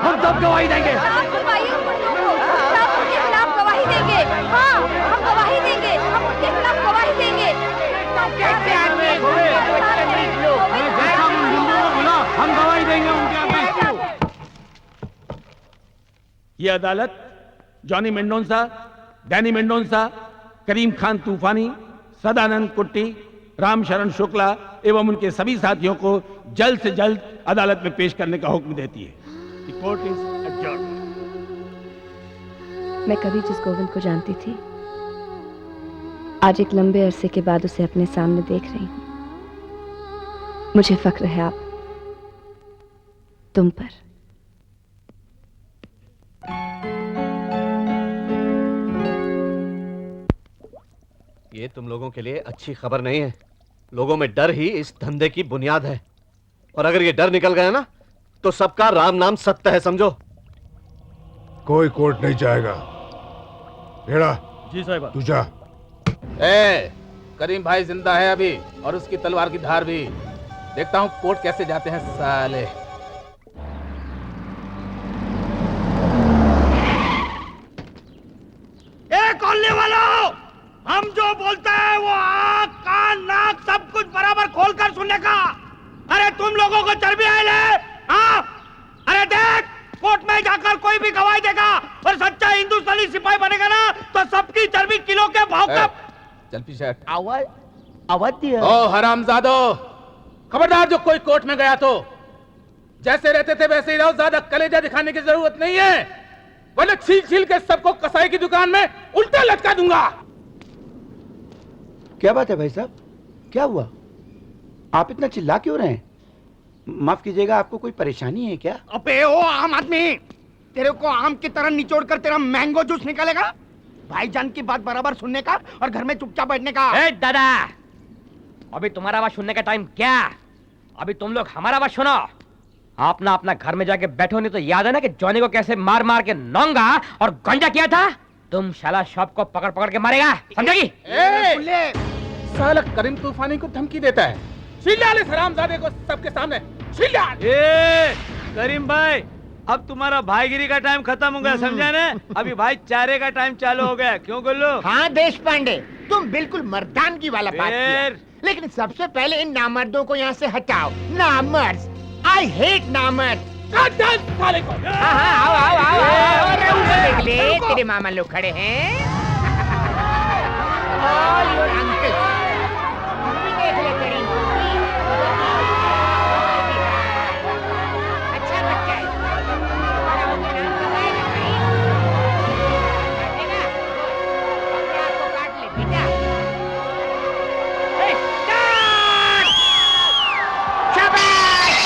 हम सब गवाही देंगे। बुलवाइए उन गुंडों को, सब उनके खिलाफ गवाही देंगे। हाँ, हम गवाही देंगे, हम उनके खिलाफ गवाही देंगे। हम गवाही देंगे उनके आगे। ये अदालत जॉनी मेंडोंसा, डैनी मेंडोंसा, करीम खान तूफानी, सदानंद कुट्टी, रामशरण शुक्ला एवं उनके सभी साथियों को जल्द से जल्द अदालत में पेश करने का हुक्म देती है। The court is adjourned. मैं कभी जिस गोविंद को जानती थी, आज एक लंबे अरसे के बाद उसे अपने सामने देख रही हूं। मुझे फक्र है आप तुम पर। ये तुम लोगों के लिए अच्छी खबर नहीं है। लोगों में डर ही इस धंधे की बुनियाद है, और अगर ये डर निकल गया ना तो सबका राम नाम सत्य है, समझो। कोई कोर्ट नहीं जाएगा। भेड़ा जी साहिबा। तू जा। करीम भाई जिंदा है अभी, और उसकी तलवार की धार भी। देखता हूँ कोर्ट कैसे जाते हैं साले। कॉलनी वालों, हम जो बोलते हैं वो आँख कान नाक सब कुछ बराबर खोलकर सुनने का। अरे तुम लोगों को चर्बी आयल है? हाँ? अरे देख, कोर्ट में जाकर कोई भी गवाही देगा और सच्चा हिंदुस्तानी सिपाही बनेगा ना तो सबकी चर्बी किलो के भाव का। चल पीछे। आवाज दिया। ओ हरामजादो, खबरदार जो कोई कोर्ट में गया तो जैसे रहते थे वैसे ही रहो, ज्यादा कलेजा दिखाने की जरूरत नहीं है, वरना छील छील के सबको कसाई की दुकान में उल्टा लटका दूंगा। क्या बात है भाई साहब, क्या हुआ? आप इतना चिल्ला क्यों रहे हैं? माफ कीजिएगा, आपको कोई परेशानी है क्या? अबे ओ आम आदमी, तेरे को आम की तरह निचोड़ कर तेरा मैंगो जूस निकालेगा? भाईजान की बात बराबर सुनने का और घर में चुपचाप बैठने का। ए दादा, अभी तुम्हारा आवाज सुनने का टाइम क्या? अभी तुम लोग हमारा आवाज सुनो। आप ना अपना घर में जाके बैठो, नहीं तो याद है ना कि जॉनी को कैसे मार मार के नौंगा और गंजा किया था। तुम शाला शॉप को पकड़ पकड़ के मारेगा, समझेगी? साला करीम तूफानी को धमकी देता है। चिल्ला ले हरामजादे को सबके सामने, चिल्ला। करीम भाई, अब तुम्हारा भाईगिरी का टाइम खत्म हो गया, समझा ना? अभी भाईचारे का टाइम चालू हो गया। क्यों गुल्लू? हाँ देश पांडे, तुम बिल्कुल मर्दानगी वाला बात किया। लेकिन सबसे पहले इन नामर्दों को यहाँ से हटाओ। नामर्द, आई हेट नामर्द। साले को। आओ आओ आओ आओ, देख ले तेरे मामा लोग खड़े हैं। All your uncles. देख ले करीम, अच्छा बच्चा है। बड़ा होकर नाम कमाएगा भाई। काटेगा? अपने आप को काट ले बेटा। स्टार्ट! शाबाश!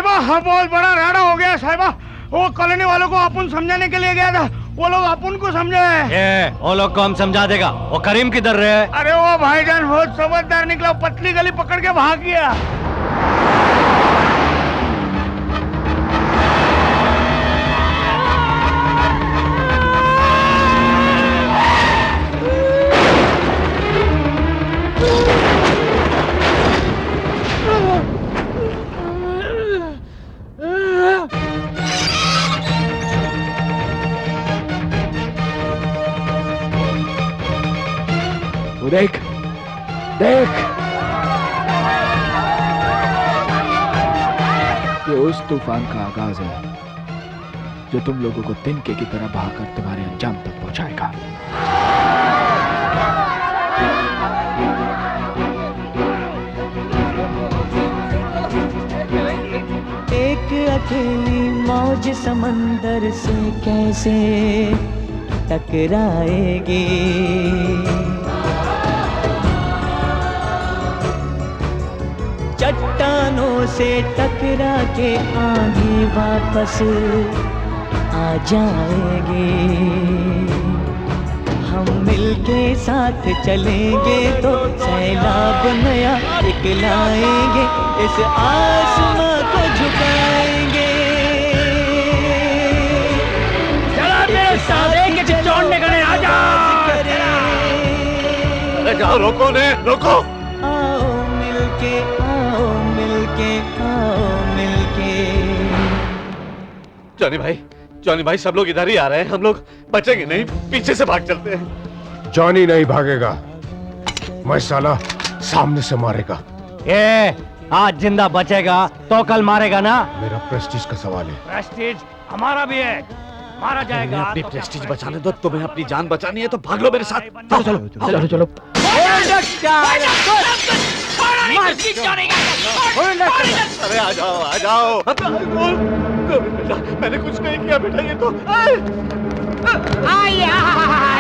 साहिबा हाँ बहुत बड़ा राड़ा हो गया साहिबा। वो कॉलोनी वालों को अपन समझाने के लिए गया था, वो लोग अपन को समझे। वो लोग को हम समझा देगा। वो करीम किधर रहे? अरे वो भाईजान बहुत समझदार निकला, पतली गली पकड़ के भाग गया। देख देख, ये उस तूफान का आगाज है जो तुम लोगों को तिनके की तरह बहाकर तुम्हारे अंजाम तक पहुंचाएगा। एक अकेली मौज समंदर से कैसे टकराएगी, चट्टानों से टकरा के आंधी वापस आ जाएगी। हम मिलके साथ चलेंगे तो सैलाब नया दिखलाएंगे, इस आसमां को झुकाएंगे। चला मेरे सारे के चौड़ने गए, आ जाओ। अरे जाओ, रोको ने, रोको। आओ मिलके, आओ मिलके, आओ मिलके। जॉनी भाई सब लोग इधर ही आ रहे हैं, हम लोग बचेंगे नहीं, पीछे से भाग चलते हैं। जॉनी नहीं भागेगा, मैं साला सामने से मारेगा। आज जिंदा बचेगा तो कल मारेगा ना। मेरा प्रेस्टीज का सवाल है। प्रेस्टीज हमारा भी है, मारा जाएगा। अपनी प्रेस्टीज बचाने दो, तुम्हें अपनी जान बचानी है तो भाग लो मेरे साथ। चलो चलो चलो चलो। अरे आ जाओ आ जाओ। मैंने कुछ नहीं किया बेटा, ये तो अरे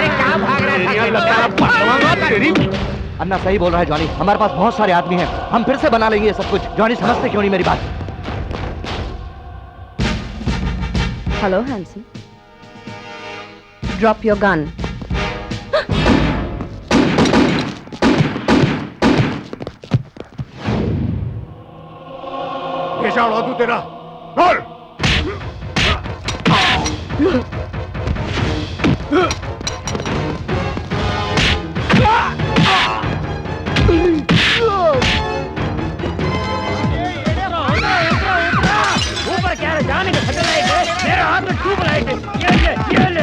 क्या भाग रहा है? अन्ना सही बोल रहा है जॉनी, हमारे पास बहुत सारे आदमी हैं, हम फिर से बना लेंगे ये सब कुछ। जॉनी समझते क्यों नहीं मेरी बात? Hello handsome, drop your gun. ये जा उड़ा दूं तेरा, बोल। ऊपर क्या है, जाने का खतरा है, मेरे हाथ में ट्यूब लाइट है, ये ले।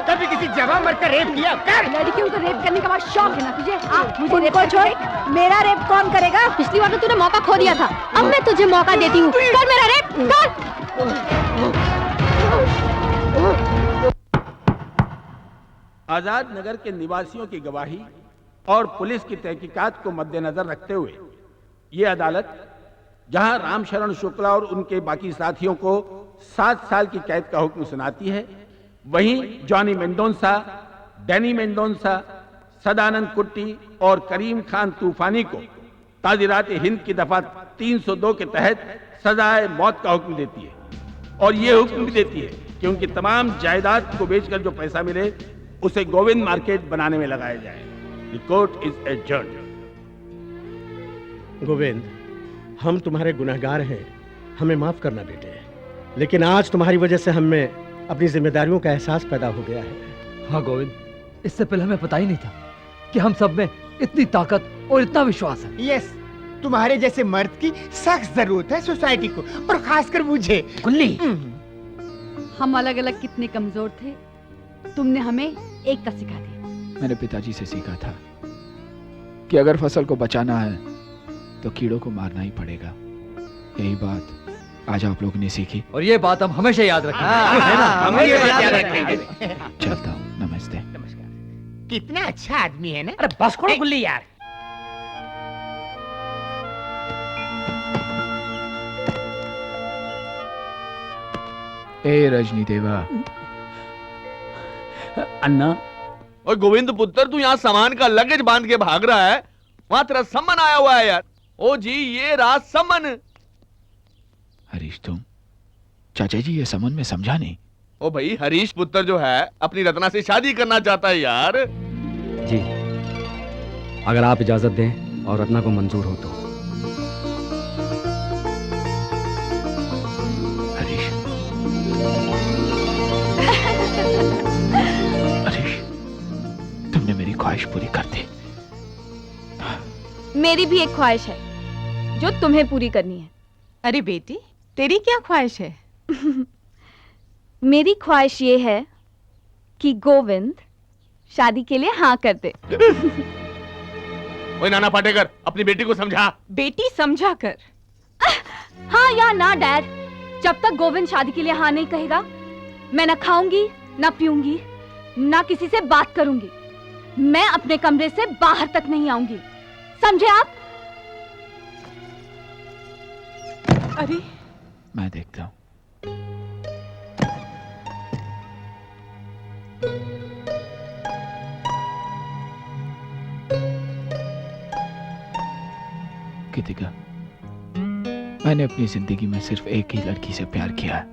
कभी किसी जगह मरकर रेप किया कर। लड़कियों को रेप करने का बहुत शौक है ना तुझे? मुझे रेप छोड़, मेरा रेप कौन करेगा? पिछली बार तो तूने मौका खो दिया था, अब मैं तुझे मौका देती हूँ, कर मेरा रेप कर। आजाद नगर के निवासियों की गवाही और पुलिस की तहकीकात को मद्देनजर रखते हुए ये अदालत, जहां रामशरण शुक्ला और उनके बाकी साथियों को 7 साल की कैद का हुक्म सुनाती है, वहीं जॉनी मेंडोंसा, डैनी मेंडोंसा, सदानंद कुट्टी और करीम खान तूफानी को ताज़ीरात हिंद की दफा 302 के तहत सजाए मौत का हुक्म देती है और ये हुक्म भी देती है कि उनकी तमाम जायदाद को बेचकर जो पैसा मिले उसे गोविंद मार्केट बनाने में लगाया जाए। The court is adjourned. Govind, हम तुम्हारे गुनहगार हैं, हमें माफ करना बेटे। लेकिन आज तुम्हारी वजह से हमें अपनी जिम्मेदारियों का एहसास पैदा हो गया है। हाँ गोविंद, इससे पहले हमें पता ही नहीं था कि हम सब में इतनी ताकत और इतना विश्वास है। यस, तुम्हारे जैसे मर्द की सख्त जरूरत है सोसाइटी को, और खासकर मुझे। गुल्ली, हम अलग अलग कितने कमजोर थे, तुमने हमें एकता सिखा दी। मैंने पिताजी से सीखा था कि अगर फसल को बचाना है तो कीड़ों को मारना ही पड़ेगा। यही बात आज आप लोगों ने सीखी और ये बात हम हमेशा याद रखेंगे। चलता हूँ, नमस्ते। कितना अच्छा आदमी है ना। अरे बस करो गुल्ली यार। ए रजनी देवा। अन्ना। और गोविंद पुत्र, तू यहाँ सामान का लगेज बांध के भाग रहा है, वहां तेरा सम्मन आया हुआ है यार। ओ जी, ये रहा सम्मन। हरीश, तुम चाचा जी ये समन में समझा नहीं। ओ भाई, हरीश पुत्र जो है अपनी रत्ना से शादी करना चाहता है यार। जी, अगर आप इजाजत दें और रत्ना को मंजूर हो तो। हरीश, हरीश, तुमने मेरी ख्वाहिश पूरी कर दी। मेरी भी एक ख्वाहिश है जो तुम्हें पूरी करनी है। अरे बेटी, तेरी क्या ख्वाहिश है? मेरी ख्वाहिश ये है कि गोविंद शादी के लिए हाँ कर दे। ओए नाना पाटेकर, अपनी बेटी को समझा। बेटी समझा कर। हाँ या ना डैड, जब तक गोविंद शादी के लिए हाँ नहीं कहेगा, मैं ना खाऊंगी, ना पीऊंगी, ना किसी से बात करूंगी। मैं अपने कमरे से बाहर तक नहीं आऊंगी, समझे आप? अरे मैं देखता हूँ। कृतिका, मैंने अपनी जिंदगी में सिर्फ एक ही लड़की से प्यार किया है।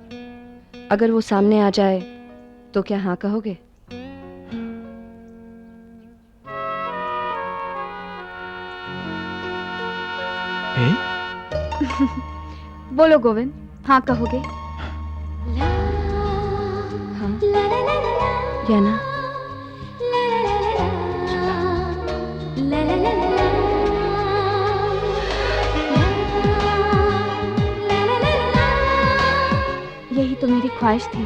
अगर वो सामने आ जाए तो क्या हाँ कहोगे? बोलो गोविंद, हाँ कहोगे? हाँ या ना? यही तो मेरी ख्वाहिश थी।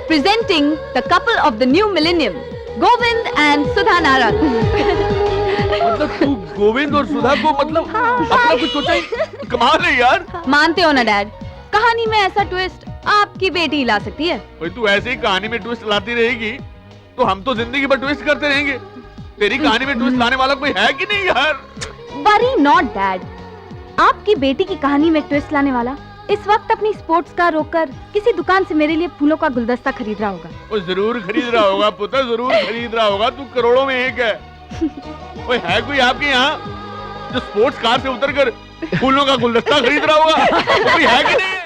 Presenting the couple of the new millennium, Govind and Sudha Narang. मतलब तू गोविंद और सुधा को मतलब अपना कुछ सोचा ही? कमाल है यार। मानते हो ना डैड, कहानी में ऐसा ट्विस्ट आपकी बेटी ला सकती है। भाई तू ऐसे ही कहानी में ट्विस्ट लाती रहेगी तो हम तो जिंदगी भर ट्विस्ट करते रहेंगे। तेरी कहानी में ट्विस्ट लाने वाला कोई है कि नहीं यार? वरी नॉट डैड, आपकी बेटी की कहानी में ट्विस्ट लाने वाला इस वक्त अपनी स्पोर्ट्स कार रोककर किसी दुकान से मेरे लिए फूलों का गुलदस्ता खरीद रहा होगा। वो जरूर खरीद रहा होगा पुत्र, जरूर खरीद रहा होगा। तू करोड़ों में एक है। कोई है कोई आपके यहाँ जो स्पोर्ट्स कार से उतरकर फूलों का गुलदस्ता खरीद रहा होगा? कोई है कि नहीं?